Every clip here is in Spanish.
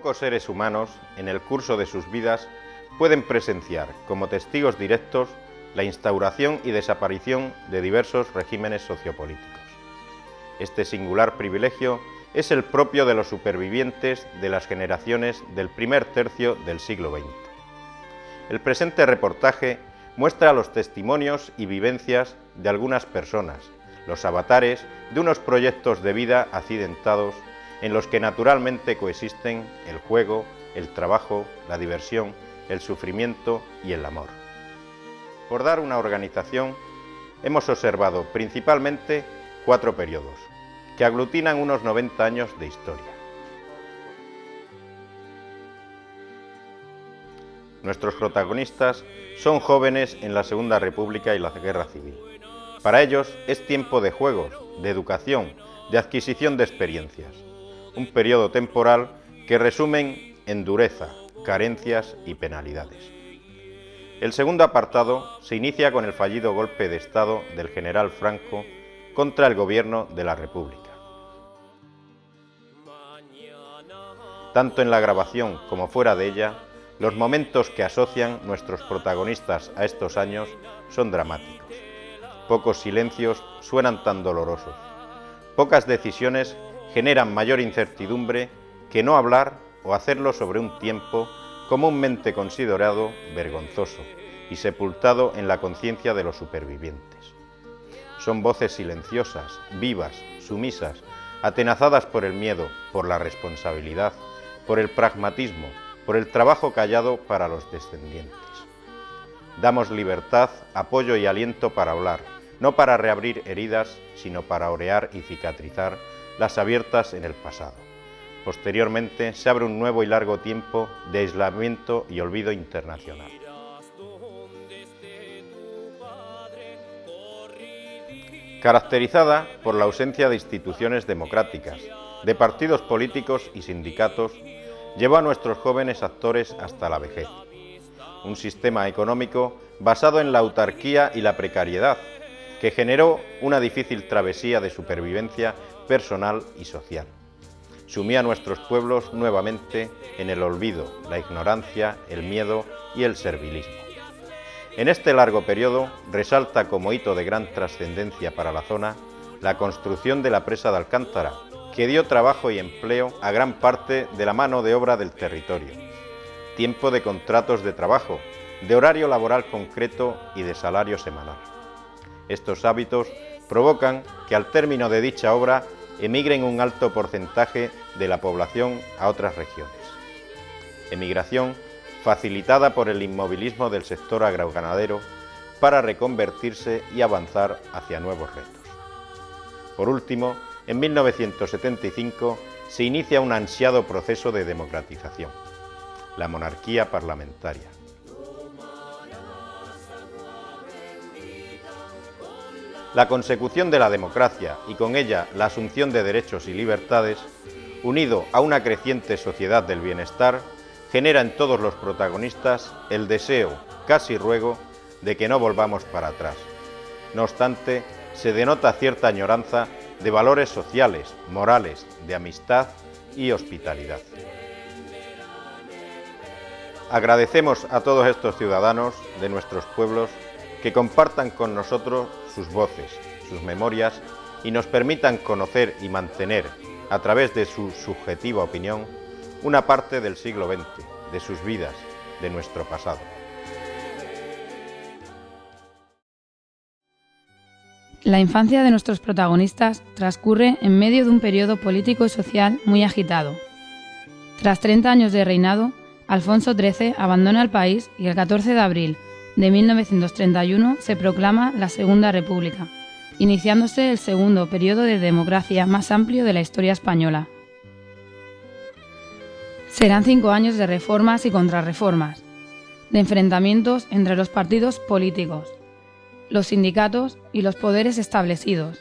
pocos seres humanos, en el curso de sus vidas, pueden presenciar, como testigos directos, la instauración y desaparición de diversos regímenes sociopolíticos. Este singular privilegio es el propio de los supervivientes de las generaciones del primer tercio del siglo XX. El presente reportaje muestra los testimonios y vivencias de algunas personas, los avatares de unos proyectos de vida accidentados en los que naturalmente coexisten el juego, el trabajo, la diversión, el sufrimiento y el amor. Por dar una organización, hemos observado principalmente 4 periodos, que aglutinan unos 90 años de historia. Nuestros protagonistas son jóvenes en la Segunda República y la Guerra Civil. Para ellos es tiempo de juegos, de educación, de adquisición de experiencias. Un periodo temporal que resumen en dureza, carencias y penalidades. El segundo apartado se inicia con el fallido golpe de Estado del general Franco contra el gobierno de la República. Tanto en la grabación como fuera de ella, los momentos que asocian nuestros protagonistas a estos años son dramáticos. Pocos silencios suenan tan dolorosos. Pocas decisiones generan mayor incertidumbre que no hablar o hacerlo sobre un tiempo comúnmente considerado vergonzoso y sepultado en la conciencia de los supervivientes. Son voces silenciosas, vivas, sumisas, atenazadas por el miedo, por la responsabilidad, por el pragmatismo, por el trabajo callado para los descendientes. Damos libertad, apoyo y aliento para hablar, no para reabrir heridas, sino para orear y cicatrizar las abiertas en el pasado. Posteriormente se abre un nuevo y largo tiempo de aislamiento y olvido internacional. Caracterizada por la ausencia de instituciones democráticas, de partidos políticos y sindicatos, llevó a nuestros jóvenes actores hasta la vejez. Un sistema económico basado en la autarquía y la precariedad, que generó una difícil travesía de supervivencia personal y social. Sumió a nuestros pueblos nuevamente en el olvido, la ignorancia, el miedo y el servilismo. En este largo periodo resalta como hito de gran trascendencia para la zona la construcción de la presa de Alcántara, que dio trabajo y empleo a gran parte de la mano de obra del territorio. Tiempo de contratos de trabajo, de horario laboral concreto y de salario semanal. Estos hábitos provocan que al término de dicha obra emigren un alto porcentaje de la población a otras regiones. Emigración facilitada por el inmovilismo del sector agroganadero para reconvertirse y avanzar hacia nuevos retos. Por último, en 1975 se inicia un ansiado proceso de democratización, la monarquía parlamentaria. La consecución de la democracia y con ella la asunción de derechos y libertades, unido a una creciente sociedad del bienestar, genera en todos los protagonistas el deseo, casi ruego, de que no volvamos para atrás. No obstante, se denota cierta añoranza de valores sociales, morales, de amistad y hospitalidad. Agradecemos a todos estos ciudadanos de nuestros pueblos que compartan con nosotros sus voces, sus memorias y nos permitan conocer y mantener, a través de su subjetiva opinión, una parte del siglo XX, de sus vidas, de nuestro pasado. La infancia de nuestros protagonistas transcurre en medio de un periodo político y social muy agitado. Tras 30 años de reinado, Alfonso XIII abandona el país y el 14 de abril de 1931 se proclama la Segunda República, iniciándose el segundo periodo de democracia más amplio de la historia española. Serán 5 años de reformas y contrarreformas, de enfrentamientos entre los partidos políticos, los sindicatos y los poderes establecidos.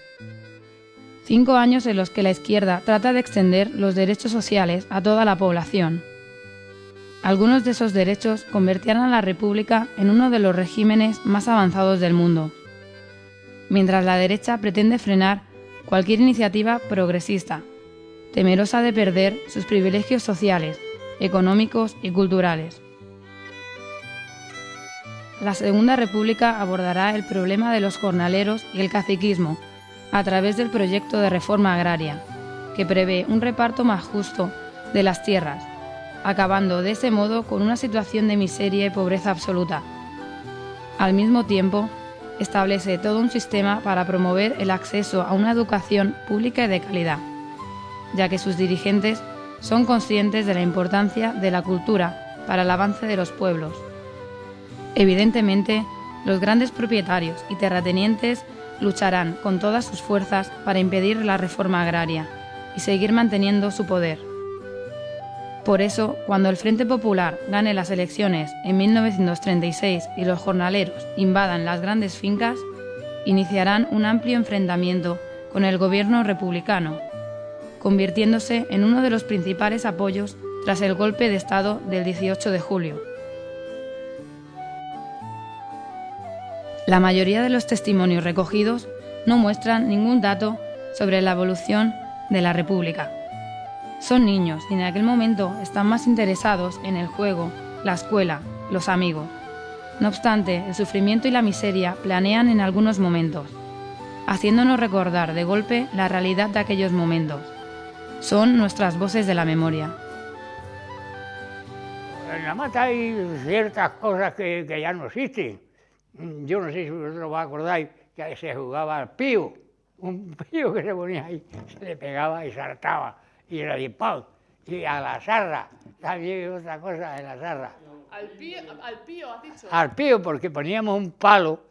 5 años en los que la izquierda trata de extender los derechos sociales a toda la población. Algunos de esos derechos convertirán a la República en uno de los regímenes más avanzados del mundo, mientras la derecha pretende frenar cualquier iniciativa progresista, temerosa de perder sus privilegios sociales económicos y culturales. La Segunda República abordará el problema de los jornaleros y el caciquismo a través del proyecto de reforma agraria, que prevé un reparto más justo de las tierras, acabando de ese modo con una situación de miseria y pobreza absoluta. Al mismo tiempo, establece todo un sistema para promover el acceso a una educación pública y de calidad, ya que sus dirigentes son conscientes de la importancia de la cultura para el avance de los pueblos. Evidentemente, los grandes propietarios y terratenientes lucharán con todas sus fuerzas para impedir la reforma agraria y seguir manteniendo su poder. Por eso, cuando el Frente Popular gane las elecciones en 1936 y los jornaleros invadan las grandes fincas, iniciarán un amplio enfrentamiento con el gobierno republicano, convirtiéndose en uno de los principales apoyos tras el golpe de Estado del 18 de julio. La mayoría de los testimonios recogidos no muestran ningún dato sobre la evolución de la República. Son niños y en aquel momento están más interesados en el juego, la escuela, los amigos. No obstante, el sufrimiento y la miseria planean en algunos momentos, haciéndonos recordar de golpe la realidad de aquellos momentos. Son nuestras voces de la memoria. En la mata hay ciertas cosas que ya no existen. Yo no sé si vosotros os acordáis que se jugaba al pío, un pío que se ponía ahí, se le pegaba y saltaba, y era de pau. Y a la zarra, también otra cosa de la zarra. ¿Al pío has dicho? Al pío, porque poníamos un palo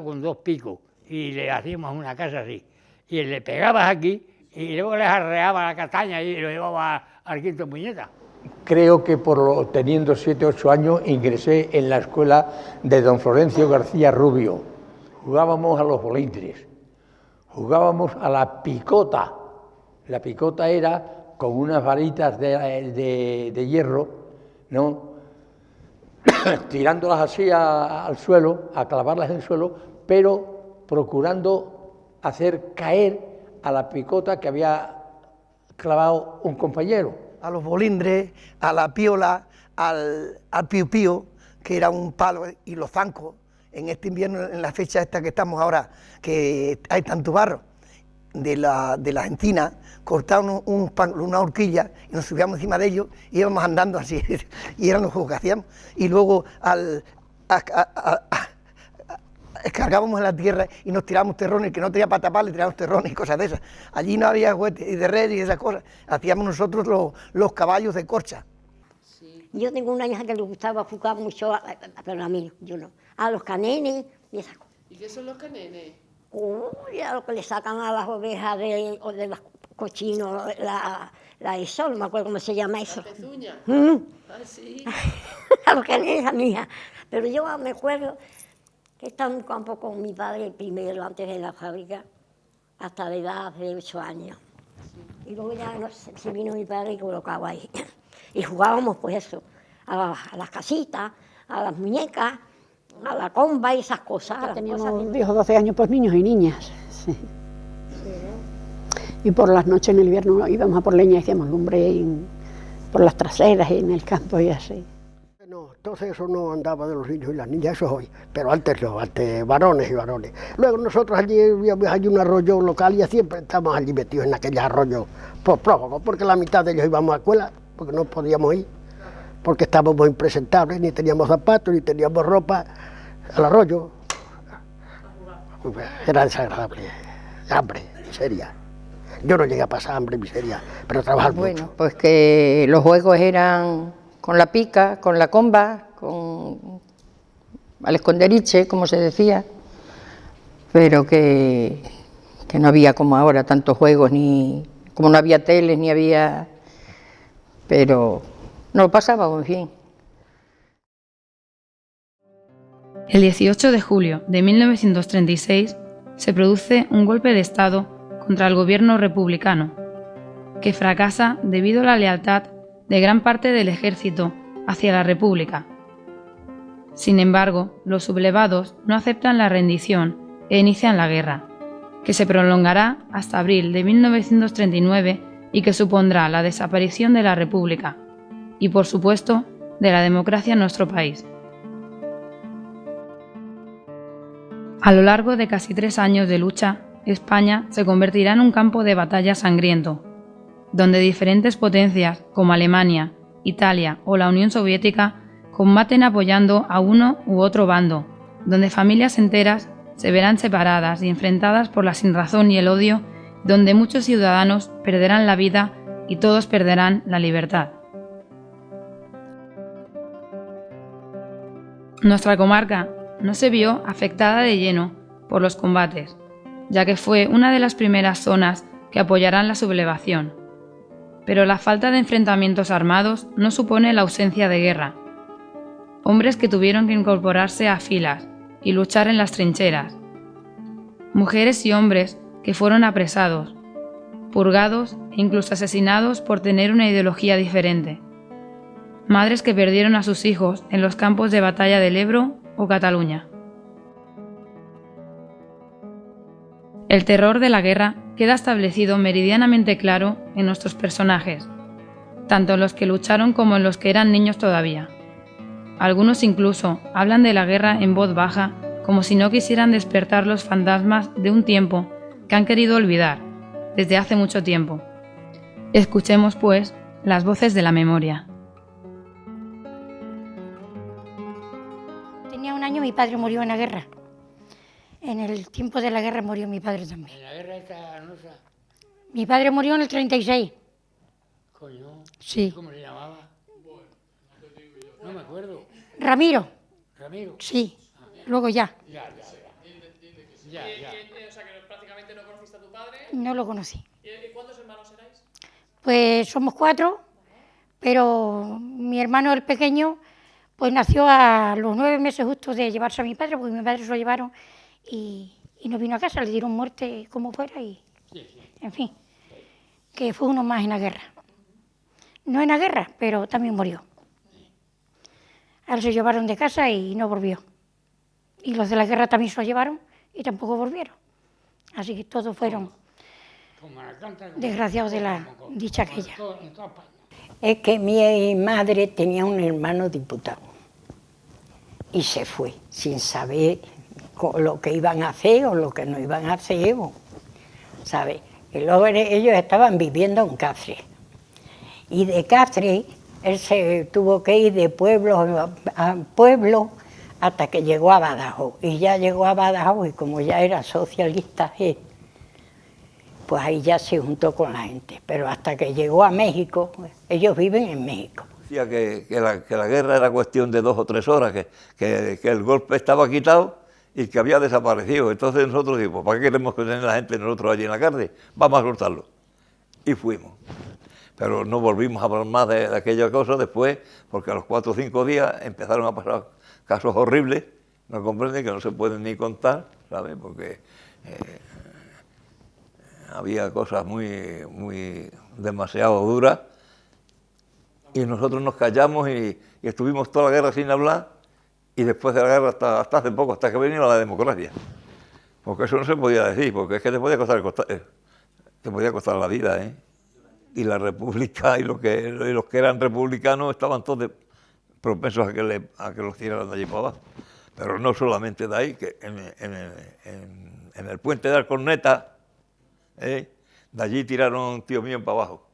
con dos picos, y le hacíamos una casa así. Y le pegabas aquí, y luego le arreaba la castaña y lo llevaba al quinto puñeta. Creo que teniendo 7 o 8 años ingresé en la escuela de don Florencio García Rubio. Jugábamos a los bolindres, jugábamos a la picota. La picota era con unas varitas de hierro, ¿no? Tirándolas así al suelo, a clavarlas en el suelo, pero procurando hacer caer a la picota que había clavado un compañero. A los bolindres, a la piola, al piu piu, que era un palo, y los zancos. En este invierno, en la fecha esta que estamos ahora, que hay tanto barro, de las encinas, cortábamos una horquilla y nos subíamos encima de ellos y íbamos andando así, y eran los juegos que hacíamos. Y luego escargábamos en la tierra y nos tirábamos terrones, que no tenía para tapar, le tirábamos terrones y cosas de esas. Allí no había juguetes y de red y esas cosas. Hacíamos nosotros los caballos de corcha. Sí. Yo tengo una hija que le gustaba jugar mucho, pero a mí yo no, a los canenes y esas cosas. ¿Y qué son los canenes? Uy, a lo que le sacan a las ovejas o de los cochinos, eso, no me acuerdo cómo se llama eso. ¿La pezuña? Ah, sí. A los canenes a mi hija. Pero yo me acuerdo que estaba en un campo con mi padre primero, antes de la fábrica, hasta la edad de 8 años. Sí. Y luego ya se vino mi padre y colocaba ahí. Y jugábamos pues eso, a las casitas, a las muñecas, a la comba y esas cosas. Teníamos 10 o 12 años, pues niños y niñas. Sí. Sí. Y por las noches en el invierno íbamos a por leña y hacíamos lumbre por las traseras y en el campo y así. No, entonces eso no andaba de los niños y las niñas, eso es hoy, pero antes no, antes varones y varones. Luego nosotros allí hay un arroyo local y siempre estamos allí metidos en aquellos arroyos por prófugos, porque la mitad de ellos íbamos a escuela, porque no podíamos ir, porque estábamos impresentables, ni teníamos zapatos, ni teníamos ropa, al arroyo. Era desagradable, hambre, miseria. Yo no llegué a pasar hambre y miseria, pero trabajar mucho. Bueno, pues que los juegos eran con la pica, con la comba, al esconderiche, como se decía, pero que no había como ahora tantos juegos, como no había teles, ni había... pero nos lo pasábamos bien. El 18 de julio de 1936 se produce un golpe de Estado contra el gobierno republicano, que fracasa debido a la lealtad de gran parte del ejército hacia la República. Sin embargo, los sublevados no aceptan la rendición e inician la guerra, que se prolongará hasta abril de 1939 y que supondrá la desaparición de la República. y, por supuesto, de la democracia en nuestro país. A lo largo de casi 3 años de lucha, España se convertirá en un campo de batalla sangriento, donde diferentes potencias como Alemania, Italia o la Unión Soviética combaten apoyando a uno u otro bando, donde familias enteras se verán separadas y enfrentadas por la sinrazón y el odio, donde muchos ciudadanos perderán la vida y todos perderán la libertad. Nuestra comarca no se vio afectada de lleno por los combates, ya que fue una de las primeras zonas que apoyarán la sublevación. Pero la falta de enfrentamientos armados no supone la ausencia de guerra. Hombres que tuvieron que incorporarse a filas y luchar en las trincheras. Mujeres y hombres que fueron apresados, purgados e incluso asesinados por tener una ideología diferente. Madres que perdieron a sus hijos en los campos de batalla del Ebro o Cataluña. El terror de la guerra queda establecido meridianamente claro en nuestros personajes, tanto en los que lucharon como en los que eran niños todavía. Algunos incluso hablan de la guerra en voz baja, como si no quisieran despertar los fantasmas de un tiempo que han querido olvidar desde hace mucho tiempo. Escuchemos, pues, las voces de la memoria. Tenía 1 año, mi padre murió en la guerra. En el tiempo de la guerra murió mi padre también. ¿En la guerra esta no sé? Mi padre murió en el 36. Coño. Sí. ¿Cómo se llamaba? No me acuerdo. Ramiro. ¿Ramiro? Sí. Luego ya. Ya. O sea, que prácticamente no conociste a tu padre. No lo conocí. ¿Y cuántos hermanos erais? Pues somos 4, pero mi hermano el pequeño pues nació a los 9 meses justo de llevarse a mi padre, porque mi padre se lo llevaron y no vino a casa, le dieron muerte como fuera y, en fin, que fue uno más en la guerra. No en la guerra, pero también murió. A él se llevaron de casa y no volvió. Y los de la guerra también se lo llevaron y tampoco volvieron. Así que todos fueron desgraciados de la dicha aquella. Es que mi madre tenía un hermano diputado y se fue sin saber lo que iban a hacer o lo que no iban a hacer, ¿sabes? Y luego ellos estaban viviendo en Cáceres. Y de Cáceres él se tuvo que ir de pueblo a pueblo hasta que llegó a Badajoz. Y ya llegó a Badajoz y como ya era socialista, pues ahí ya se juntó con la gente. Pero hasta que llegó a México, ellos viven en México. Decía que la guerra era cuestión de 2 o 3 horas, que el golpe estaba quitado y que había desaparecido. Entonces nosotros dijimos, ¿para qué queremos que tener la gente nosotros allí en la cárcel? Vamos a cortarlo. Y fuimos. Pero no volvimos a hablar más de aquella cosa después, porque a los 4 o 5 días empezaron a pasar casos horribles, no comprenden, que no se pueden ni contar, ¿sabes? Porque había cosas muy demasiado duras y nosotros nos callamos y estuvimos toda la guerra sin hablar y después de la guerra hasta hace poco, hasta que venía la democracia. Porque eso no se podía decir, porque es que te podía costar la vida, ¿eh? Y la república y los que eran republicanos estaban todos propensos a que los tiraran de allí para abajo. Pero no solamente de ahí, que en el puente de Alcorneta, de allí tiraron a un tío mío para abajo.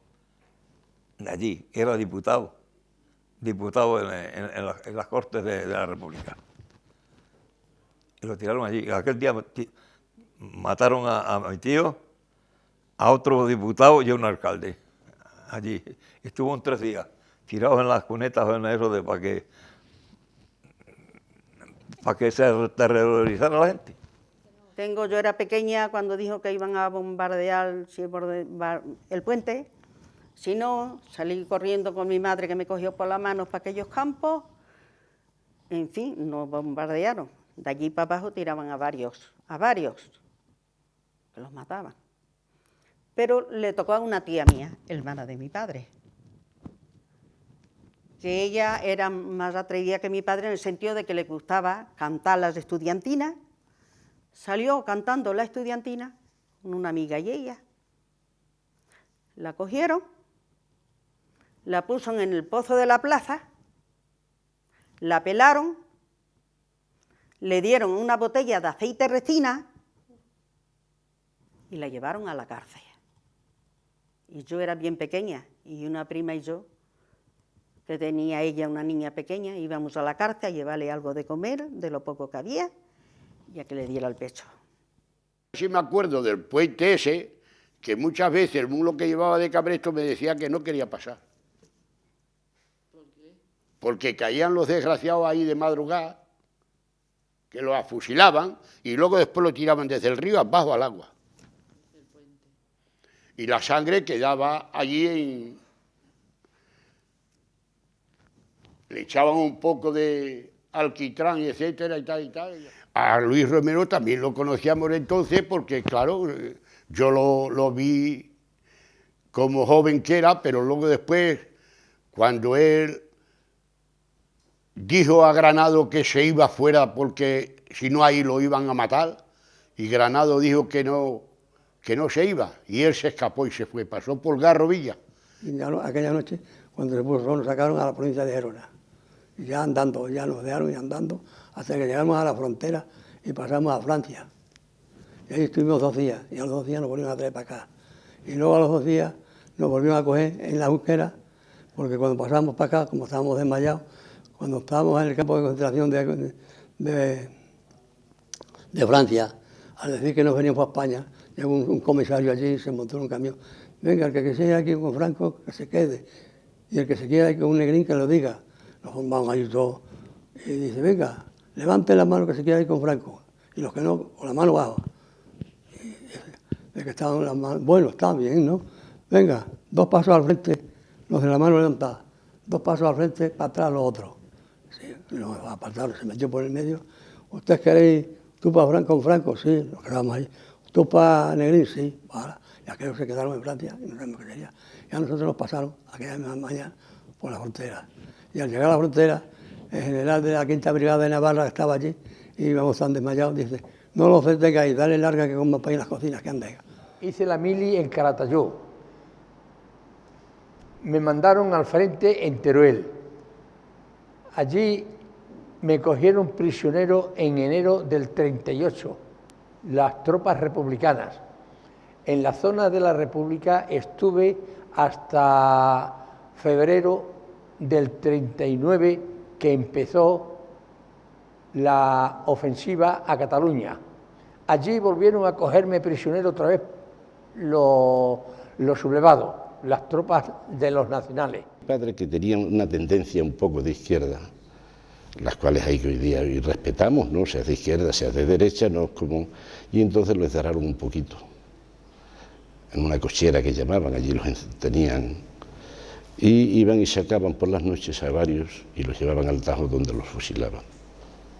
De allí, era diputado en las Cortes de la República. Y lo tiraron allí. Aquel día mataron a mi tío, a otro diputado y a un alcalde. Allí. Estuvo 3 días, tirados en las cunetas o en eso para que se terrorizara la gente. Yo era pequeña cuando dijo que iban a bombardear el puente. Si no, salí corriendo con mi madre que me cogió por la mano para aquellos campos. En fin, nos bombardearon. De allí para abajo tiraban a varios, que los mataban. Pero le tocó a una tía mía, hermana de mi padre, que ella era más atrevida que mi padre en el sentido de que le gustaba cantar las estudiantinas. Salió cantando la estudiantina con una amiga y ella. La cogieron, la puso en el pozo de la plaza, la pelaron, le dieron una botella de aceite resina y la llevaron a la cárcel. Y yo era bien pequeña, y una prima y yo, que tenía ella una niña pequeña, íbamos a la cárcel a llevarle algo de comer, de lo poco que había, y a que le diera el pecho. Sí me acuerdo del puente ese, que muchas veces el mulo que llevaba de cabresto me decía que no quería pasar. ¿Por qué? Porque caían los desgraciados ahí de madrugada, que los afusilaban, y luego después lo tiraban desde el río abajo al agua. Y la sangre quedaba allí, le echaban un poco de alquitrán, etcétera, y tal, y tal. A Luis Romero también lo conocíamos entonces porque, claro, yo lo vi como joven que era, pero luego después, cuando él dijo a Granado que se iba fuera porque si no ahí lo iban a matar, y Granado dijo que no se iba, y él se escapó y se fue, pasó por Garrovilla. Y aquella noche, cuando se puso, nos sacaron a la provincia de Gerona, y ya andando, ya nos dejaron y andando, hasta que llegamos a la frontera y pasamos a Francia. Y ahí estuvimos 2 días, y a los 2 días nos volvieron a traer para acá. Y luego a los 2 días nos volvieron a coger en la Euskera, porque cuando pasamos para acá, como estábamos desmayados, cuando estábamos en el campo de concentración de Francia, al decir que nos veníamos a España, llegó un comisario allí, se montó en un camión. Venga, el que quiera aquí con Franco, que se quede. Y el que se quiera ir con un negrín, que lo diga. Nos formamos ahí todos. Y dice, venga, levante la mano que se quiera ir con Franco. Y los que no, con la mano baja. Y el que estaban las manos, bueno, está bien, ¿no? Venga, 2 pasos al frente, los de la mano levantada. 2 pasos al frente, para atrás los otros. Sí, nos apartaron, se metió por el medio. ¿Ustedes queréis, tú con Franco? Sí, nos quedamos ahí. ¿Tú para Negrín? Sí, para. Y aquellos se quedaron en Francia y no sabemos qué quería. Y a nosotros nos pasaron aquella misma mañana por la frontera. Y al llegar a la frontera, el general de la 5ª Brigada de Navarra que estaba allí, y íbamos tan desmayados, dice, no los detengáis, dale larga que coman para ir a las cocinas que anden. Hice la mili en Calatayud. Me mandaron al frente en Teruel. Allí me cogieron prisionero en enero del 38. Las tropas republicanas. En la zona de la República estuve hasta febrero del 39, que empezó la ofensiva a Cataluña. Allí volvieron a cogerme prisionero otra vez los sublevados, las tropas de los nacionales. Padres que tenían una tendencia un poco de izquierda, las cuales hay que hoy día y respetamos, ¿no? Seas de izquierda, seas de derecha, no es como... Y entonces los encerraron un poquito, en una cochera que llamaban, allí los tenían, y iban y sacaban por las noches a varios y los llevaban al Tajo donde los fusilaban.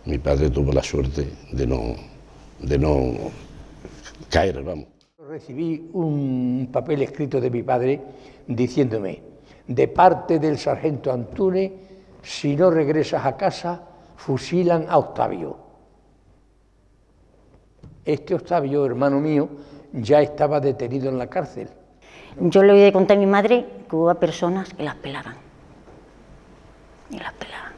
Mi padre tuvo la suerte de no caer, vamos. Recibí un papel escrito de mi padre diciéndome, de parte del sargento Antúnez, si no regresas a casa, fusilan a Octavio. Este Octavio, hermano mío, ya estaba detenido en la cárcel. Yo le oí contar a mi madre que hubo personas que las pelaban. Y las pelaban.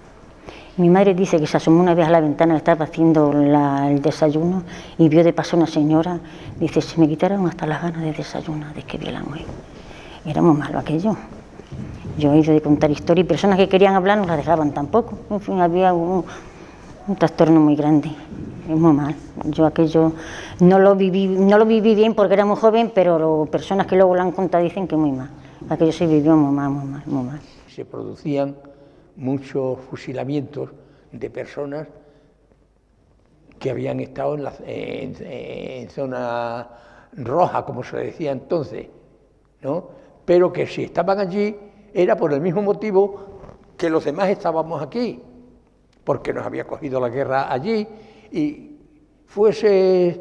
Mi madre dice que se asomó una vez a la ventana, estaba haciendo el desayuno y vio de paso una señora, dice, se me quitaron hasta las ganas de desayunar, de que vi la mujer. Era muy malo aquello. Yo he ido de contar historias y personas que querían hablar no las dejaban tampoco. En fin, había un trastorno muy grande, es muy mal. Yo aquello no lo viví bien porque era muy joven, pero personas que luego lo han contado dicen que muy mal. Aquello se vivió muy mal, muy mal, muy mal. Se producían muchos fusilamientos de personas que habían estado en zona roja, como se decía entonces, ¿no? Pero que si estaban allí era por el mismo motivo que los demás estábamos aquí, porque nos había cogido la guerra allí y fueses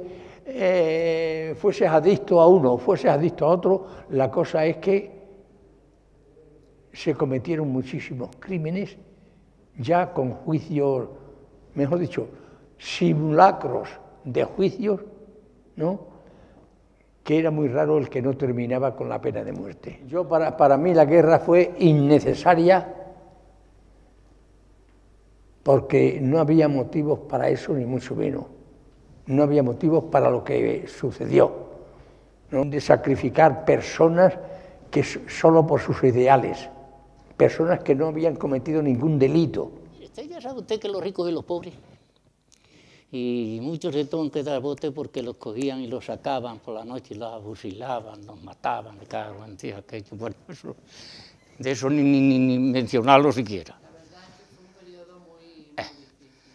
adicto a uno, fueses adicto a otro, la cosa es que se cometieron muchísimos crímenes ya con juicios, mejor dicho, simulacros de juicios, ¿no? que era muy raro el que no terminaba con la pena de muerte. Para mí la guerra fue innecesaria porque no había motivos para eso, ni mucho menos. No había motivos para lo que sucedió, ¿no? De sacrificar personas que solo por sus ideales, personas que no habían cometido ningún delito. Ya sabe usted que los ricos y los pobres, y muchos se tuvieron que dar bote porque los cogían y los sacaban por la noche y los afusilaban, los mataban, me cago en Dios, aquello, bueno, de eso ni mencionarlo siquiera.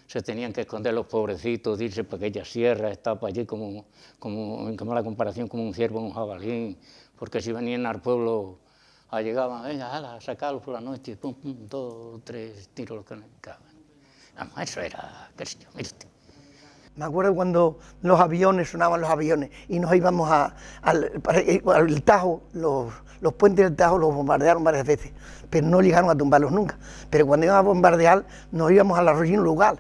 Se tenían que esconder los pobrecitos, irse para aquella sierra, estar para allí como la comparación, como un ciervo, un jabalí, porque si venían al pueblo, llegaban, venga, a sacarlos por la noche, pum, pum, 2, 3 tiros los que no caben. Vamos, eso era, qué sé yo, mire usted. Me acuerdo cuando los aviones, sonaban los aviones, y nos íbamos al Tajo, los puentes del Tajo los bombardearon varias veces, pero no llegaron a tumbarlos nunca. Pero cuando íbamos a bombardear, nos íbamos al arroyino Lugar,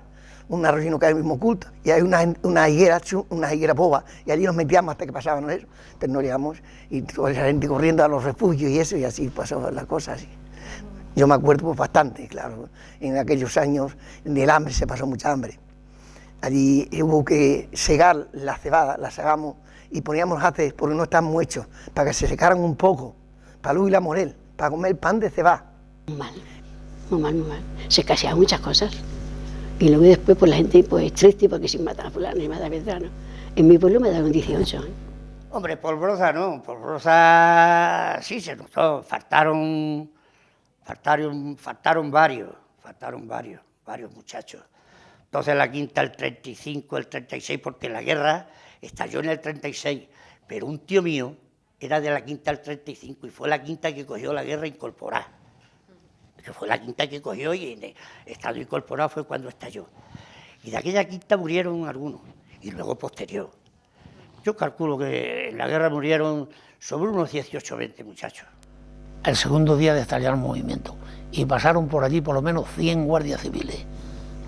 un arroyino que hay mismo oculto, y hay una higuera boba, y allí nos metíamos hasta que pasaban eso, pero no llegamos, y toda esa gente corriendo a los refugios y eso, y así pasó la cosa así. Yo me acuerdo pues, bastante, claro, en aquellos años del hambre se pasó mucha hambre. Allí hubo que segar la cebada, la segamos y poníamos haces porque no estaban hechos, para que se secaran un poco, para Luis y la Morel, para comer pan de cebada. Muy mal, muy mal, muy mal. Se escaseaban muchas cosas. Y luego después pues la gente pues triste porque si matan a fulano y matan a Beltrano. En mi pueblo me daban 18 años. Hombre, polvorosa no, polvorosa sí se notó, faltaron varios muchachos. Entonces la quinta el 35, el 36, porque la guerra estalló en el 36, pero un tío mío era de la quinta el 35 y fue la quinta que cogió la guerra incorporada. Que fue la quinta que cogió y en estado incorporado fue cuando estalló. Y de aquella quinta murieron algunos, y luego posterior. Yo calculo que en la guerra murieron sobre unos 18 o 20 muchachos. El segundo día de estallar el movimiento, y pasaron por allí por lo menos 100 guardias civiles.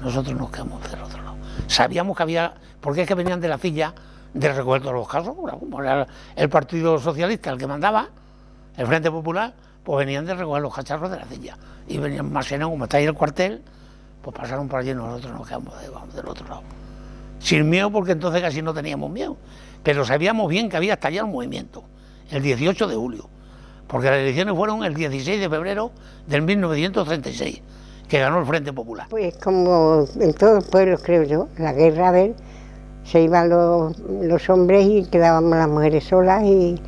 Nosotros nos quedamos del otro lado. Sabíamos que había, porque es que venían de la silla de recuerdo de los casos, como era el Partido Socialista el que mandaba, el Frente Popular, pues venían de recoger los cacharros de la silla. Y venían más o menos, como está ahí el cuartel, pues pasaron por allí y nosotros nos quedamos del otro lado. Sin miedo, porque entonces casi no teníamos miedo. Pero sabíamos bien que había estallado el movimiento, el 18 de julio, porque las elecciones fueron el 16 de febrero del 1936, que ganó el Frente Popular. Pues como en todos los pueblos, creo yo, la guerra, a ver, se iban los hombres y quedábamos las mujeres solas y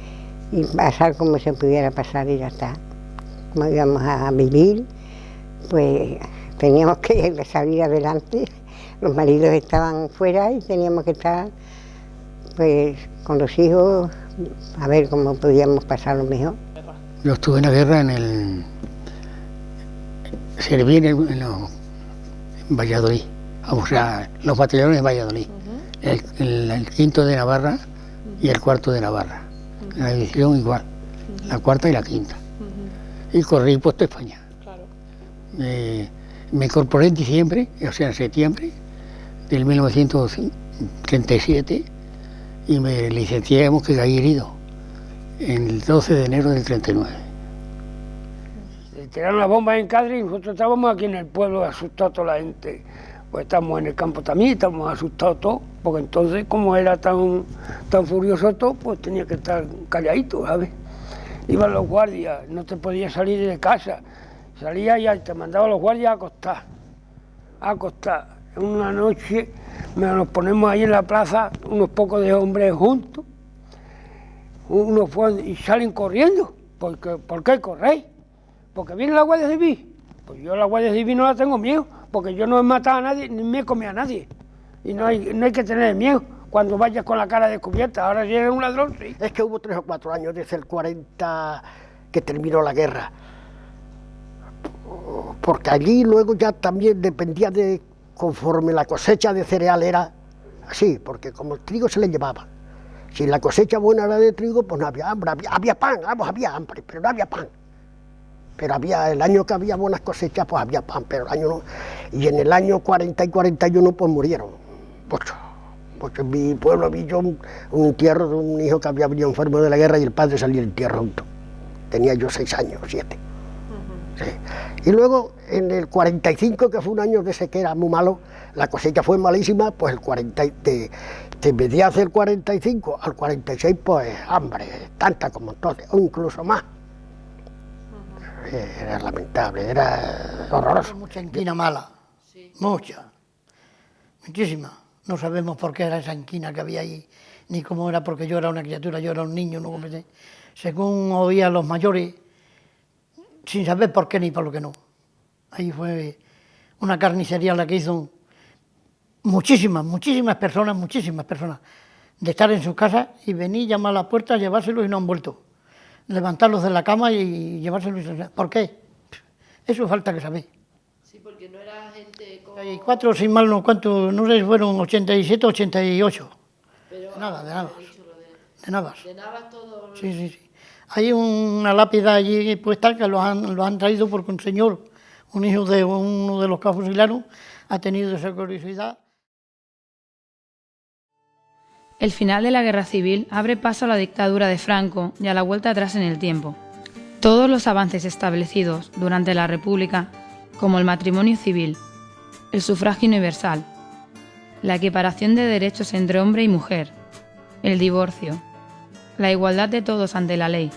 pasar como se pudiera pasar y ya está. Como íbamos a vivir, pues teníamos que salir adelante, los maridos estaban fuera y teníamos que estar pues con los hijos a ver cómo podíamos pasarlo mejor. Yo estuve en la guerra serví en Valladolid, o sea, los batallones de Valladolid, el quinto de Navarra y el cuarto de Navarra, la división igual, la cuarta y la quinta. Y corrí puesto España. Me incorporé en diciembre, o sea en septiembre del 1937 y me licencié, que caí herido, el 12 de enero del 39. Tiraron las bombas en Cádiz y nosotros estábamos aquí en el pueblo asustados toda la gente. Pues estamos en el campo también, estamos asustados todos, porque entonces como era tan furioso todo, pues tenía que estar calladito, ¿sabes? Iban los guardias, no te podías salir de casa, salías y te mandaban los guardias a acostar. Una noche nos ponemos ahí en la plaza, unos pocos de hombres juntos, y salen corriendo. ¿Por qué corréis? Porque viene la Guardia Civil. Pues yo la Guardia Civil no la tengo miedo, porque yo no he matado a nadie, ni me he comido a nadie. Y no hay que tener miedo cuando vayas con la cara descubierta. Ahora si eres un ladrón, sí. Es que hubo 3 o 4 años desde el 40 que terminó la guerra. Porque allí luego ya también dependía de conforme la cosecha de cereal era así, porque como el trigo se le llevaba. Si la cosecha buena era de trigo, pues no había hambre, había pan, vamos, había hambre, pero no había pan. Pero había, el año que había buenas cosechas, pues había pan, pero el año no. Y en el año 40 y 41, pues murieron Pues en mi pueblo vi yo un entierro de un hijo que había venido enfermo de la guerra y el padre salía del entierro junto. Tenía yo 6 años, 7. Sí. Y luego en el 45, que fue un año de sequera muy malo, la cosecha fue malísima, pues el 40, en vez de hacer 45 al 46, pues hambre, tanta como entonces, o incluso más. Era lamentable, era horroroso. Mucha inquina mala, mucha, muchísima. No sabemos por qué era esa inquina que había ahí, ni cómo era, porque yo era una criatura, yo era un niño, no comencé. Según oía a los mayores, sin saber por qué ni por lo que no. Ahí fue una carnicería la que hizo muchísimas personas, de estar en sus casas y venir, llamar a la puerta, llevárselos y no han vuelto. Levantarlos de la cama y llevárselos. ¿Por qué? Eso falta que saber. Sí, porque no era gente con... Hay 4, sin mal no cuánto, no sé si fueron 87, 88. Pero de nada. De Navas. De Navas todo... Sí. Hay una lápida allí puesta que lo han traído porque un señor, un hijo de uno de los fusilados, ha tenido esa curiosidad. El final de la Guerra Civil abre paso a la dictadura de Franco y a la vuelta atrás en el tiempo. Todos los avances establecidos durante la República, como el matrimonio civil, el sufragio universal, la equiparación de derechos entre hombre y mujer, el divorcio, la igualdad de todos ante la ley,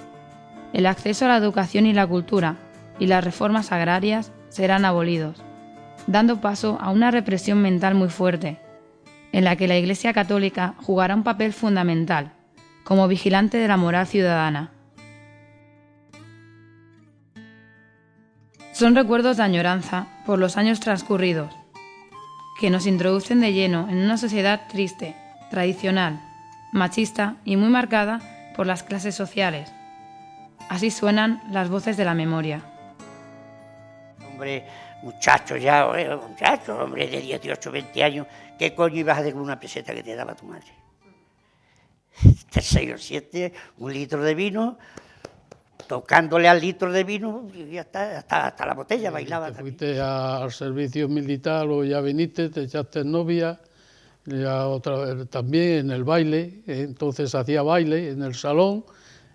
el acceso a la educación y la cultura y las reformas agrarias serán abolidos, dando paso a una represión mental muy fuerte, en la que la Iglesia Católica jugará un papel fundamental, como vigilante de la moral ciudadana. Son recuerdos de añoranza por los años transcurridos, que nos introducen de lleno en una sociedad triste, tradicional, machista y muy marcada por las clases sociales. Así suenan las voces de la memoria. Hombre, muchacho ya, hombre de 18, 20 años, ¿qué coño ibas a hacer con una peseta que te daba tu madre? 6 o 7, un litro de vino, tocándole al litro de vino y ya está, hasta la botella bailaba. Te fuiste al servicio militar o ya viniste, te echaste novia, también en el baile, entonces hacía baile en el salón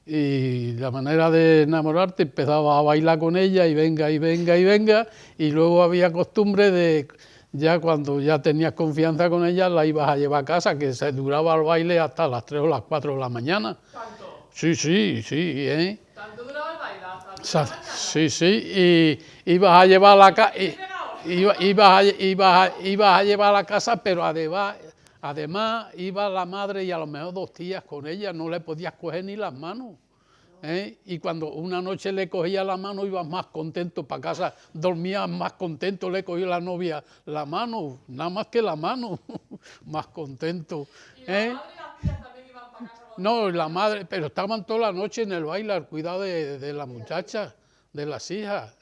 y la manera de enamorarte empezaba a bailar con ella y venga, y luego había costumbre de, ya cuando ya tenías confianza con ella, la ibas a llevar a casa, que se duraba el baile hasta las 3 o las 4 de la mañana. ¿Tanto? Sí. ¿Tanto duraba el baile? Sí, y ibas a llevar a la casa, ibas a llevar a la casa, pero además iba la madre y a lo mejor 2 tías con ella, no le podías coger ni las manos. Y cuando una noche le cogía la mano, ibas más contento para casa, dormías más contento, le cogía la novia la mano, nada más que la mano, más contento. ¿Y la madre y las tías también iban para casa? No, la madre, pero estaban toda la noche en el baile al cuidado de la muchacha, de las hijas.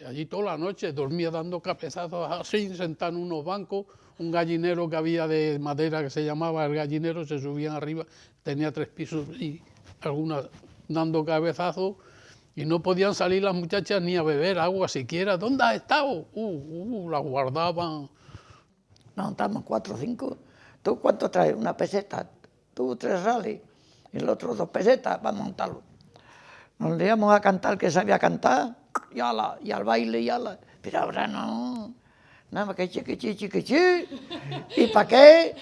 Allí toda la noche dormía dando cabezazos así, sentado en unos bancos, un gallinero que había de madera que se llamaba el gallinero, se subían arriba, tenía 3 pisos y algunas dando cabezazos y no podían salir las muchachas ni a beber agua siquiera. ¿Dónde has estado? La guardaban. Nos juntamos 4 o 5. ¿Tú cuánto traes? Una peseta. Tú 3 reales. Y el otro 2 pesetas para montarlo. Nos íbamos a cantar, que sabía cantar, y al baile, pero ahora no. Nada más que chi. ¿Y para qué?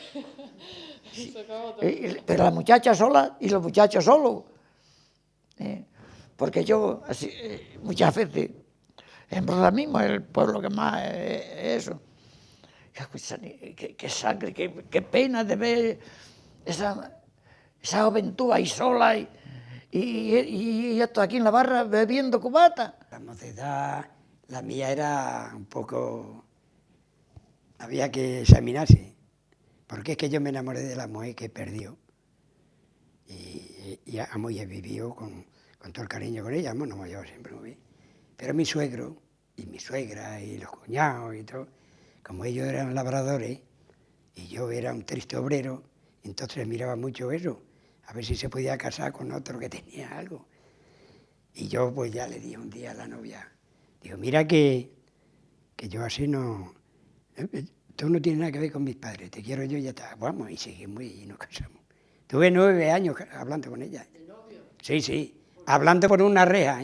Pero la muchacha sola y los muchachos solos. Porque yo, así, muchas veces, en Roda mismo, el pueblo que más es eso. Qué sangre, qué pena de ver esa juventud ahí sola y esto aquí en la barra bebiendo cubata. La mocedad, la mía era un poco... Había que examinarse, porque es que yo me enamoré de la mujer que perdió. Y amo y he vivido con todo el cariño con ella, no me llevo siempre muy bien. Pero mi suegro y mi suegra y los cuñados y todo, como ellos eran labradores y yo era un triste obrero, entonces miraba mucho eso, a ver si se podía casar con otro que tenía algo. Y yo pues ya le dije un día a la novia, digo, mira que yo así no... tú no tienes nada que ver con mis padres, te quiero yo y ya está. Vamos, y seguimos y nos casamos. Tuve 9 años hablando con ella. ¿De novio? Sí, sí, hablando por una reja.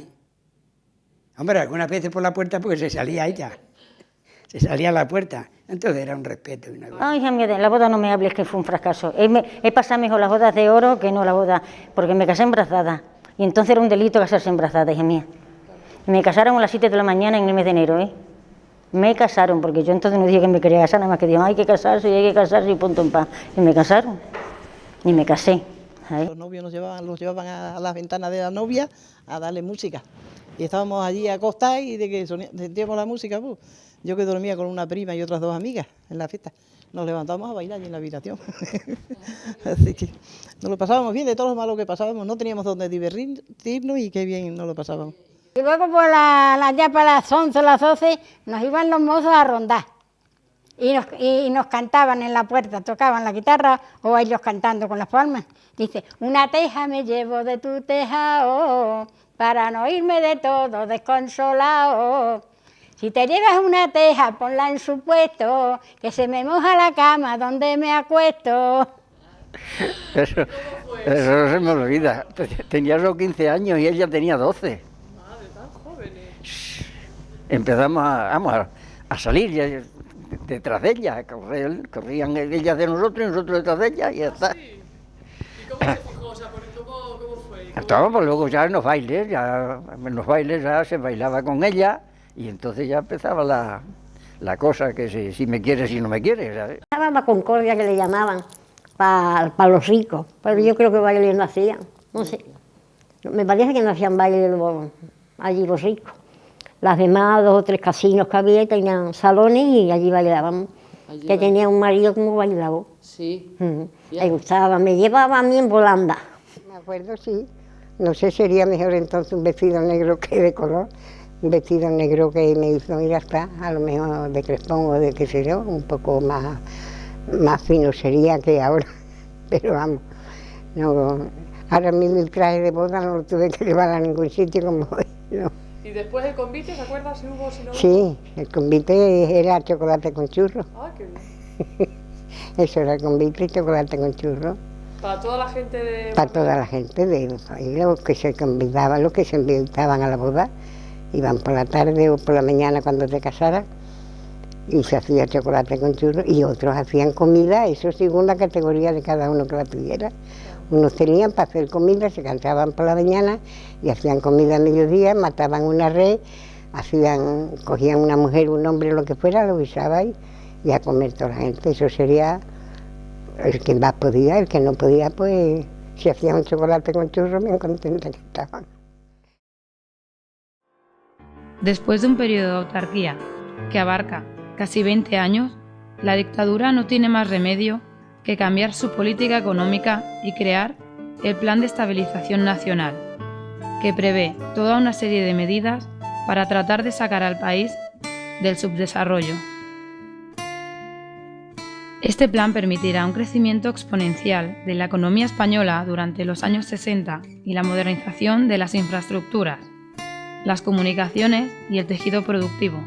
Hombre, algunas veces por la puerta porque se salía ella. Se salía a la puerta. Entonces era un respeto. Una cosa. Ay, hija mía, de la boda no me hables, que fue un fracaso. He pasado mejor las bodas de oro que no la boda, porque me casé embarazada. Y entonces era un delito casarse embarazada, hija mía. Me casaron a las 7 de la mañana en el mes de enero, ¿eh? Me casaron, porque yo entonces no dije que me quería casar, nada más que dijeron, hay que casarse y punto en paz. Y me casaron, y me casé. ¿sabes? Los novios los llevaban a las ventanas de la novia a darle música. Y estábamos allí acostados y de que sentíamos la música, pues, yo que dormía con una prima y otras 2 amigas en la fiesta, nos levantamos a bailar allí en la habitación. Así que nos lo pasábamos bien, de todos los malos que pasábamos, no teníamos donde divertirnos y qué bien nos lo pasábamos. Y luego ya para las 11, las 12, nos iban los mozos a rondar. Y nos cantaban en la puerta, tocaban la guitarra o ellos cantando con las palmas. Dice, una teja me llevo de tu tejado, para no irme de todo desconsolado. Si te llevas una teja, ponla en su puesto, que se me moja la cama donde me acuesto. Eso no se me olvida. Tenía solo 15 años y ella tenía 12. Empezamos a salir detrás de ella, corrían ellas de nosotros y nosotros detrás de ella y ya está. ¿Y cómo se fijó? O sea, ¿cómo fue? Pues luego ya en los bailes ya se bailaba con ella y entonces ya empezaba la cosa que si me quieres y no me quieres, ¿sabes? Estaba la concordia que le llamaban para los ricos, pero yo creo que bailes no hacían, no sé. Me parece que no hacían baile allí los ricos. Las demás, 2 o 3 casinos que había, tenían salones y allí bailábamos. Que tenía un marido como bailaba. Sí. Le gustaba, me llevaba a mí en volanda. Me acuerdo, sí. No sé, sería mejor entonces un vestido negro que de color. Un vestido negro que me hizo ir hasta, a lo mejor de crespón o de qué sé yo, un poco más fino sería que ahora. Pero vamos, no, ahora mismo el traje de boda no lo tuve que llevar a ningún sitio como hoy, no. ¿Y después el convite, se acuerda si hubo, si no hubo? Sí, el convite era chocolate con churro. Ah, qué bien. Eso era el convite, chocolate con churro. Para toda la gente de... Para toda la gente de los que se convidaban, los que se invitaban a la boda, iban por la tarde o por la mañana cuando te casaras y se hacía chocolate con churro y otros hacían comida, eso según la categoría de cada uno que la tuviera. Unos tenían para hacer comida, se cansaban por la mañana y hacían comida a mediodía, mataban una red, cogían una mujer, un hombre, lo que fuera, lo guisaban y a comer toda la gente. Eso sería el que más podía, el que no podía, pues si hacían un chocolate con churro, bien contenta que estaban. Después de un periodo de autarquía que abarca casi 20 años, la dictadura no tiene más remedio que cambiar su política económica y crear el Plan de Estabilización Nacional, que prevé toda una serie de medidas para tratar de sacar al país del subdesarrollo. Este plan permitirá un crecimiento exponencial de la economía española durante los años 60 y la modernización de las infraestructuras, las comunicaciones y el tejido productivo.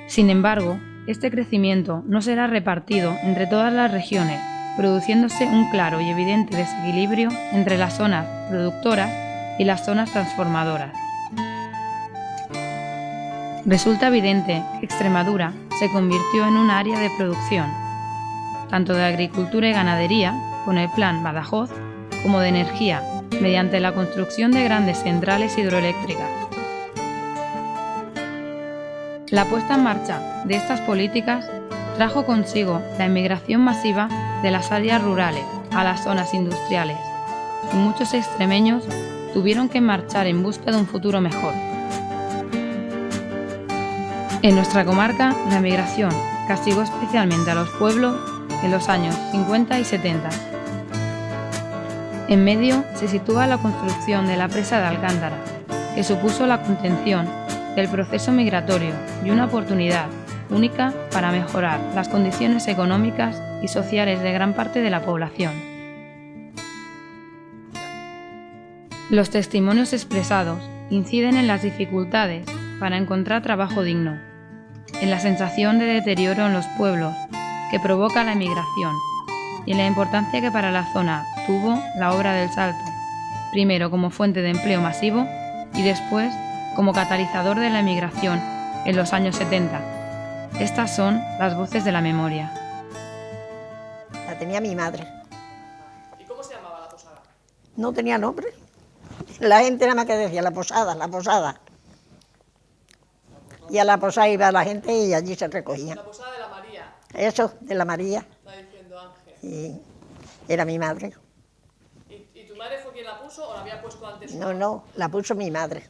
Sin embargo, este crecimiento no será repartido entre todas las regiones, produciéndose un claro y evidente desequilibrio entre las zonas productoras y las zonas transformadoras. Resulta evidente que Extremadura se convirtió en un área de producción, tanto de agricultura y ganadería, con el Plan Badajoz, como de energía, mediante la construcción de grandes centrales hidroeléctricas. La puesta en marcha de estas políticas trajo consigo la emigración masiva de las áreas rurales a las zonas industriales, y muchos extremeños tuvieron que marchar en busca de un futuro mejor. En nuestra comarca, la emigración castigó especialmente a los pueblos en los años 50 y 70. En medio se sitúa la construcción de la presa de Alcántara, que supuso la contención del proceso migratorio y una oportunidad única para mejorar las condiciones económicas y sociales de gran parte de la población. Los testimonios expresados inciden en las dificultades para encontrar trabajo digno, en la sensación de deterioro en los pueblos que provoca la emigración y en la importancia que para la zona tuvo la obra del Salto, primero como fuente de empleo masivo y después como catalizador de la emigración en los años 70. Estas son las voces de la memoria. La tenía mi madre. ¿Y cómo se llamaba la posada? No tenía nombre. La gente nada más que decía la posada, la posada. Y a la posada iba la gente y allí se recogía. La posada de la María. Eso, de la María. Está diciendo Ángel. Y era mi madre. ¿Y tu madre fue quien la puso o la había puesto antes? No, no, la puso mi madre.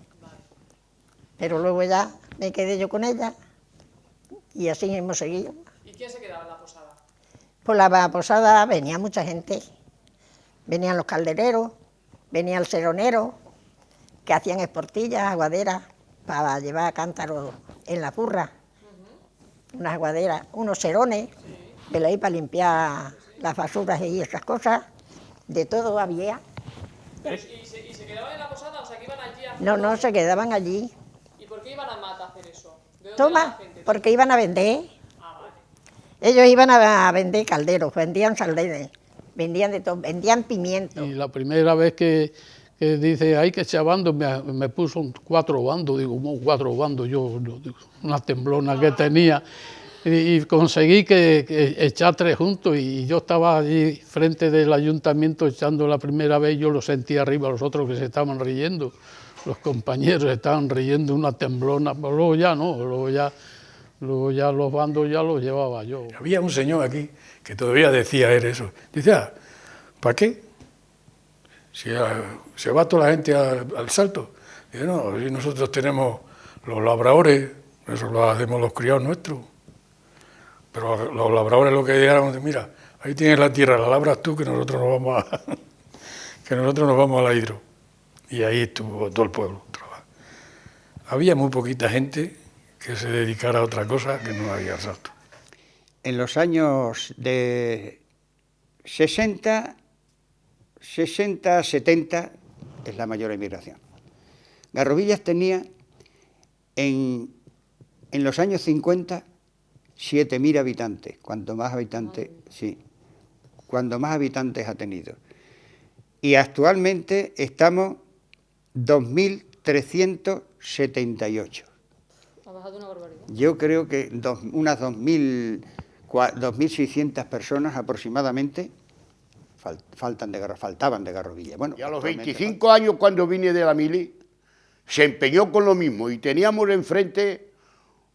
Pero luego ya me quedé yo con ella y así hemos seguido. ¿Y quién se quedaba en la posada? Por la posada venía mucha gente. Venían los caldereros, venía el seronero, que hacían esportillas, aguaderas, para llevar cántaros en la furra. Unas aguaderas, unos serones, de ahí para limpiar las basuras y esas cosas. De todo había. ¿Y se quedaban en la posada? O sea, que iban allí a... No, no, se quedaban allí. ¿Y por qué iban a Mata a hacer eso? ¿De dónde Toma, era la gente? porque iban a vender. Ah, vale. Ellos iban a vender calderos, vendían sardenes, vendían de todo, vendían pimiento. Y la primera vez que dice, hay que echar bandos, me puso 4 bandos, digo, ¿cómo 4 bandos? Yo una temblona que tenía, y conseguí que echar 3 juntos, y yo estaba allí frente del ayuntamiento echando la primera vez, yo lo sentí arriba, los otros que se estaban riendo, los compañeros estaban riendo, una temblona, pero luego ya no, luego ya los bandos ya los llevaba yo. Había un señor aquí que todavía decía eso, dice, ¿para qué? Si se va toda la gente al Salto. Dice, no, si nosotros tenemos los labradores, eso lo hacemos los criados nuestros. Pero los labradores lo que dijeron, mira, ahí tienes la tierra, la labras tú, que nosotros nos vamos a la hidro. Y ahí estuvo todo el pueblo. Había muy poquita gente que se dedicara a otra cosa que no había Salto. En los años de 60, 70 es la mayor emigración. Garrovillas tenía en los años 50 7.000 habitantes, cuanto más habitantes, sí, cuando más habitantes ha tenido. Y actualmente estamos 2.378. Ha bajado una barbaridad. Yo creo que unas 2.600 personas aproximadamente faltaban de Garrovilla. Bueno, y a los 25 años, cuando vine de la mili, se empeñó con lo mismo y teníamos enfrente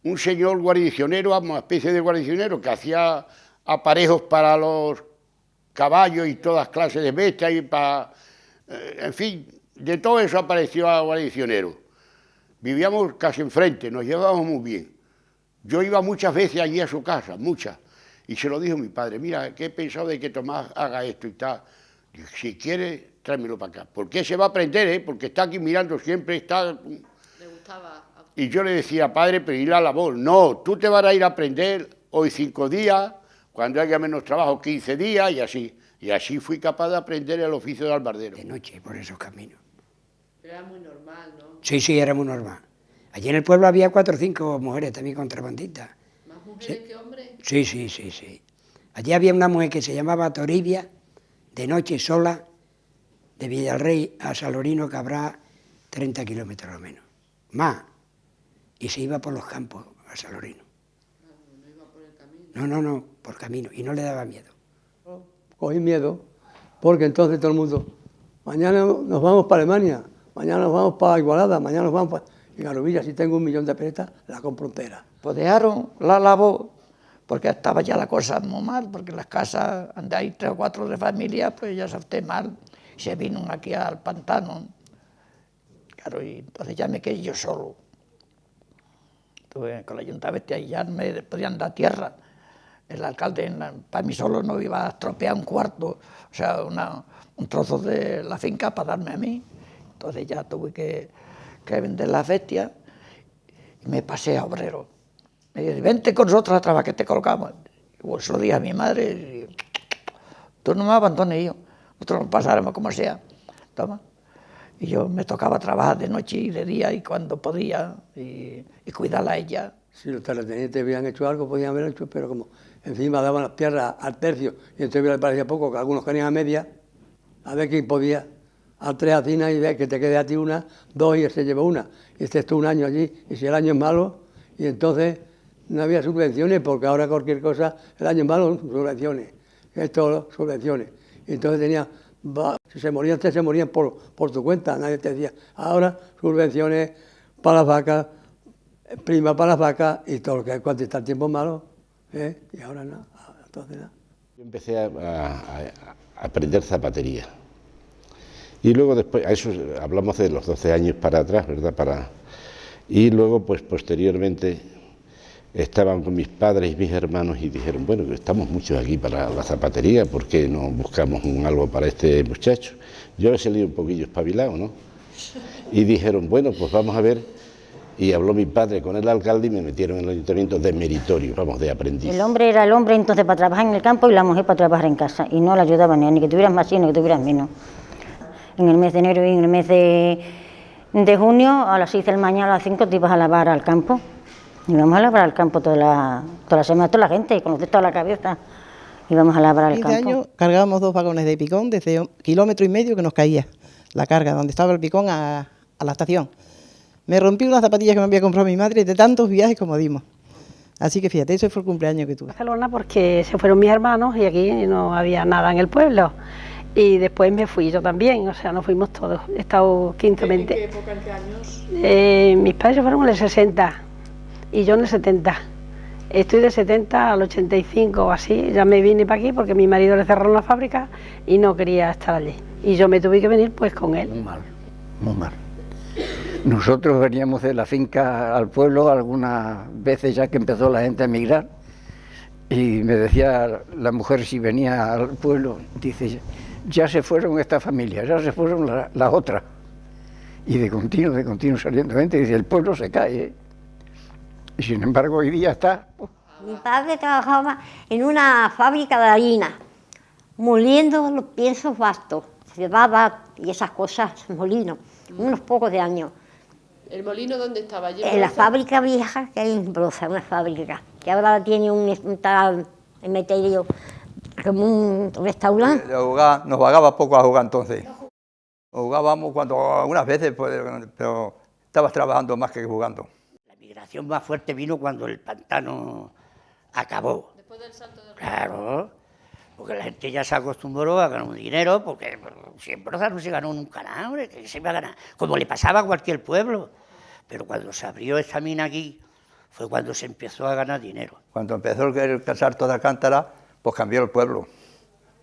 un señor guarnicionero, una especie de guarnicionero que hacía aparejos para los caballos y todas clases de bestias y para, en fin, de todo eso apareció a guarnicionero. Vivíamos casi enfrente, nos llevábamos muy bien. Yo iba muchas veces allí a su casa, muchas. Y se lo dijo mi padre, mira, que he pensado de que Tomás haga esto y tal. Digo, si quiere, tráemelo para acá. ¿Por qué se va a aprender, Porque está aquí mirando siempre, está... Le gustaba. Y yo le decía, padre, pero ¿y la labor? No, tú te vas a ir a aprender hoy 5 días, cuando haya menos trabajo 15 días y así. Y así fui capaz de aprender el oficio de albardero. De noche, por esos caminos. Pero era muy normal, ¿no? Sí, era muy normal. Allí en el pueblo había 4 o 5 mujeres también contrabandistas. ¿Más mujeres que hombres? Sí. Allí había una mujer que se llamaba Toribia, de noche sola, de Villarrey a Salorino, que habrá 30 kilómetros o menos. Más. Y se iba por los campos a Salorino. No iba por el camino. No, por camino. Y no le daba miedo. Cogí miedo, porque entonces todo el mundo, mañana nos vamos para Alemania, mañana nos vamos para Igualada, mañana nos vamos para... Y Garrovilla, si tengo 1.000.000 de pesetas, la compro entera. Pues dejaron la labor, porque estaba ya la cosa muy mal, porque las casas, donde hay 3 o 4 de familia, pues ya se esté mal, se vino aquí al pantano. Claro, y entonces ya me quedé yo solo. Tuve con el ayuntamiento y ya me podían dar tierra. El alcalde, para mí solo, no iba a estropear un cuarto, o sea, un trozo de la finca para darme a mí. Entonces ya tuve que vender las bestias y me pasé a obrero. Me dice, vente con nosotros a trabajar, que te colocamos. Y pues se lo dije a mi madre, y, tú no me abandones, yo, nosotros nos pasaremos como sea. Toma. Y yo me tocaba trabajar de noche y de día y cuando podía, y cuidarla a ella, Si los terratenientes habían hecho algo, podían haber hecho, pero como encima daban las tierras al tercio, y entonces le parecía poco, que algunos querían a media, a ver quién podía, a 3 hacinas y ver que te quede a ti una, 2 y él se lleva una. Y estés tú un año allí, y si el año es malo, y entonces no había subvenciones, porque ahora cualquier cosa, el año es malo, subvenciones, esto, subvenciones. Y entonces si se morían, se morían por tu cuenta, nadie te decía, ahora subvenciones para las vacas, prima para las vacas, y todo lo que cuando está el tiempo malo, y ahora no, entonces nada. Yo empecé a aprender zapatería. Y luego después, a eso hablamos de los 12 años para atrás, ¿verdad? Y luego, pues posteriormente, estaban con mis padres y mis hermanos y dijeron, bueno, que estamos muchos aquí para la zapatería, ¿por qué no buscamos algo para este muchacho? Yo he salido un poquillo espabilado, ¿no? Y dijeron, bueno, pues vamos a ver, y habló mi padre con el alcalde y me metieron en el ayuntamiento de meritorio, vamos, de aprendiz. El hombre era el hombre entonces para trabajar en el campo y la mujer para trabajar en casa, y no le ayudaban ni que tuvieras más ni que tuvieras menos. En el mes de enero y en el mes de junio, a las 6 de la mañana, a las 5 te ibas a lavar al campo. Íbamos a lavar al campo toda la semana, toda la gente, con los dedos a la cabeza. Íbamos a lavar al campo. 15 años cargábamos 2 vagones de picón desde 1,5 kilómetros que nos caía la carga, donde estaba el picón a la estación. Me rompí unas zapatillas que me había comprado mi madre de tantos viajes como dimos. Así que fíjate, ese fue el cumpleaños que tuve. Barcelona porque se fueron mis hermanos y aquí no había nada en el pueblo. Y después me fui yo también, o sea, nos fuimos todos. He estado 15, 20. ¿En qué época, en qué años? Mis padres se fueron en el 60 y yo en el 70. Estoy de 70 al 85 o así, ya me vine para aquí porque mi marido le cerró la fábrica y no quería estar allí. Y yo me tuve que venir pues con él. Muy mal, muy mal. Nosotros veníamos de la finca al pueblo algunas veces ya que empezó la gente a emigrar y me decía la mujer si venía al pueblo, dice, ya se fueron esta familia, ya se fueron las otras. Y de continuo saliendo gente, dice, el pueblo se cae. Y sin embargo hoy día está... Mi padre trabajaba en una fábrica de harina, moliendo los piensos bastos, cebada y esas cosas, molinos, unos pocos de años. ¿El molino dónde estaba? En la fábrica vieja que hay en Broza, una fábrica, que ahora tiene un tal cementerio, como un restaurante. Nos pagaba poco a jugar entonces. Jugábamos algunas veces, pero estabas trabajando más que jugando. La migración más fuerte vino cuando el pantano acabó. Después del salto del... Claro, porque la gente ya se acostumbró a ganar un dinero, porque siempre no se ganó nunca nada, hombre, que se iba a ganar, como le pasaba a cualquier pueblo. Pero cuando se abrió esta mina aquí, fue cuando se empezó a ganar dinero. Cuando empezó el casar toda Alcántara, pues cambió el pueblo.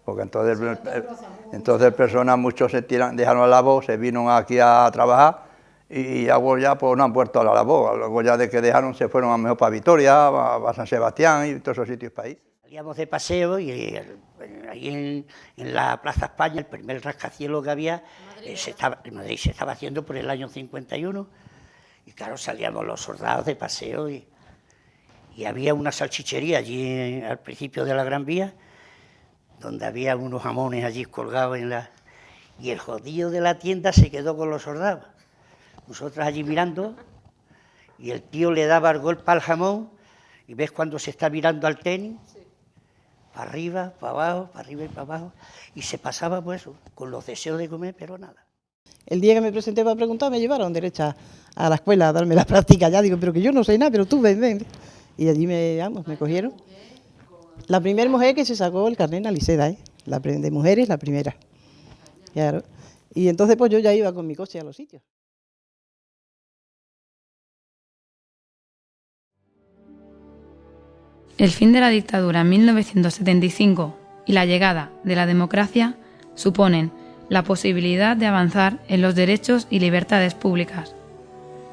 Porque entonces personas, muchos dejaron la labor, se vino aquí a trabajar y luego ya pues no han vuelto a la labor. Luego ya de que dejaron se fueron a mejor para Vitoria, a San Sebastián y todos esos sitios para ahí. Salíamos de paseo y ahí en la Plaza España, el primer rascacielos que había, en Madrid se estaba haciendo por el año 51. Y claro, salíamos los soldados de paseo y había una salchichería allí al principio de la Gran Vía, donde había unos jamones allí colgados y el jodido de la tienda se quedó con los soldados. Nosotros allí mirando y el tío le daba el golpe al jamón y ves cuando se está mirando al tenis, para arriba, para abajo, para arriba y para abajo, y se pasaba pues con los deseos de comer, pero nada. El día que me presenté para preguntar me llevaron derecha a la escuela a darme la práctica. Ya digo, pero que yo no sé nada, pero tú ven. Y allí me cogieron. La primera mujer que se sacó el carnet en Aliseda, la de mujeres, la primera. Claro. Y entonces pues yo ya iba con mi coche a los sitios. El fin de la dictadura en 1975 y la llegada de la democracia suponen la posibilidad de avanzar en los derechos y libertades públicas,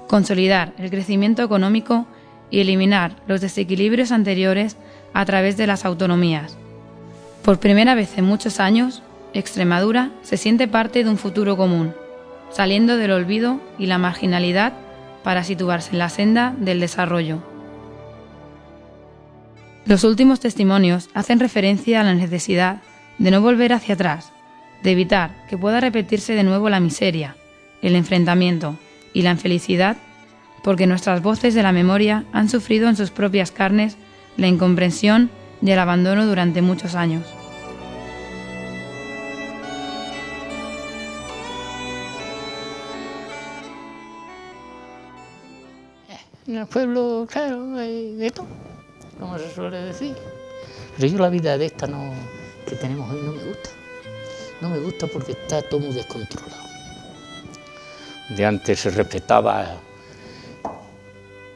consolidar el crecimiento económico y eliminar los desequilibrios anteriores a través de las autonomías. Por primera vez en muchos años, Extremadura se siente parte de un futuro común, saliendo del olvido y la marginalidad para situarse en la senda del desarrollo. Los últimos testimonios hacen referencia a la necesidad de no volver hacia atrás, de evitar que pueda repetirse de nuevo la miseria, el enfrentamiento y la infelicidad porque nuestras voces de la memoria han sufrido en sus propias carnes la incomprensión y el abandono durante muchos años. En el pueblo, claro, hay de todo, como se suele decir. Pero yo la vida de esta que tenemos hoy no me gusta. No me gusta porque está todo muy descontrolado. De antes se respetaba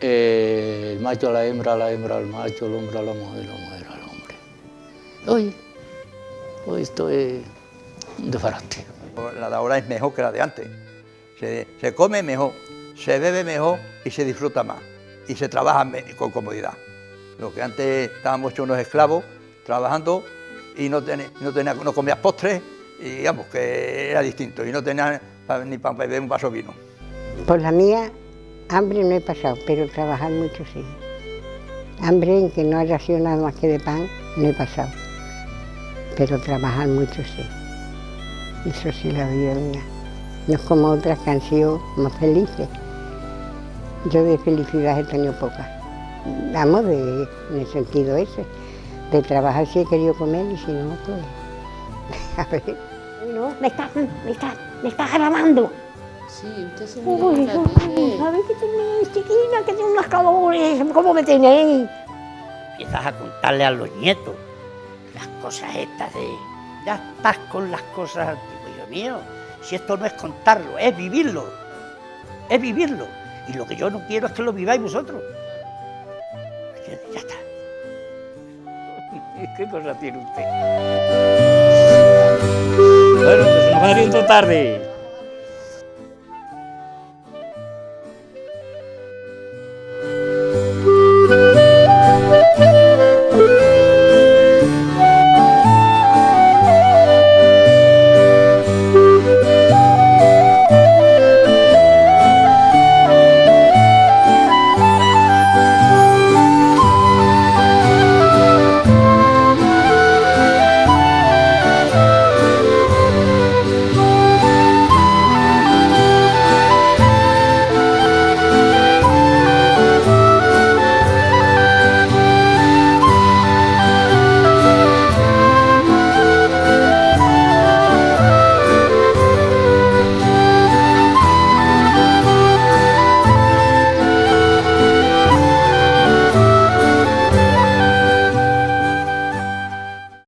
el macho a la hembra al macho, el hombre a la mujer al hombre. Hoy esto es un desbaraste. La de ahora es mejor que la de antes. Se come mejor, se bebe mejor y se disfruta más. Y se trabaja con comodidad. Lo que antes estábamos hechos unos esclavos trabajando y no comías postres y digamos que era distinto y no tenías ni para beber un vaso de vino. Por la mía, hambre no he pasado, pero trabajar mucho sí. Hambre en que no haya sido nada más que de pan, no he pasado. Pero trabajar mucho sí. Eso sí la vida mía. No es como otras que han sido más felices. Yo de felicidad he tenido pocas. Vamos, en el sentido ese. De trabajar si he querido comer y si no, pues... A ver. No, me está grabando. Sí, usted se Uy, a ver qué tenéis, chiquina, que tiene unas calores, ¿cómo me tenéis? Empiezas a contarle a los nietos las cosas estas de... Ya estás con las cosas, digo yo mío, si esto no es contarlo, es vivirlo. Es vivirlo. Y lo que yo no quiero es que lo viváis vosotros. Ya está. ¿Qué cosa tiene usted? Bueno, pues se nos va haciendo tarde.